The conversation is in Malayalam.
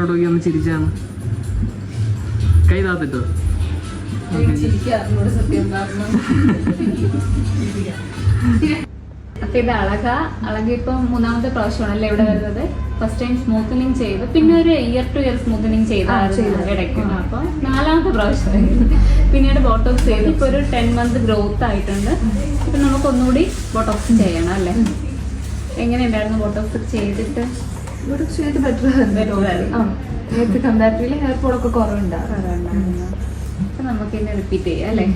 ക്യാമറയിലോട്ട് നോക്കി ഒന്ന് ചിരിച്ചാണ്. കൈ താത്തിട്ടോ? അപ്പൊ ഇത് അളക ഇപ്പൊ 3ാമത്തെ പ്രാവശ്യമാണല്ലേ ഇവിടെ വരുന്നത്. ഫസ്റ്റ് ടൈം സ്മൂത്തനിങ് ചെയ്തു, പിന്നെ ഒരു ഇയർ ടു ഇയർ സ്മൂത്തനിങ് ചെയ്തായിരുന്നു ഇടയ്ക്ക്. അപ്പൊ 4ാമത്തെ പ്രാവശ്യമായിരുന്നു. പിന്നീട് ബോട്ടോക്സ് ചെയ്തു. ഇപ്പൊ ഒരു 10 month ഗ്രോത്ത് ആയിട്ടുണ്ട്. ഇപ്പൊ നമുക്ക് ഒന്നുകൂടി ബോട്ടോക്സ് ചെയ്യണം അല്ലേ? എങ്ങനെയുണ്ടായിരുന്നു ബോട്ടോക്സ് ചെയ്തിട്ട്? കമ്പാരിറ്റീവ്ലി ഹെയർ ഫോളൊക്കെ കുറവുണ്ടാവും. അപ്പൊ നമുക്ക് ഇനി റിപ്പീറ്റ് ചെയ്യാം അല്ലേ?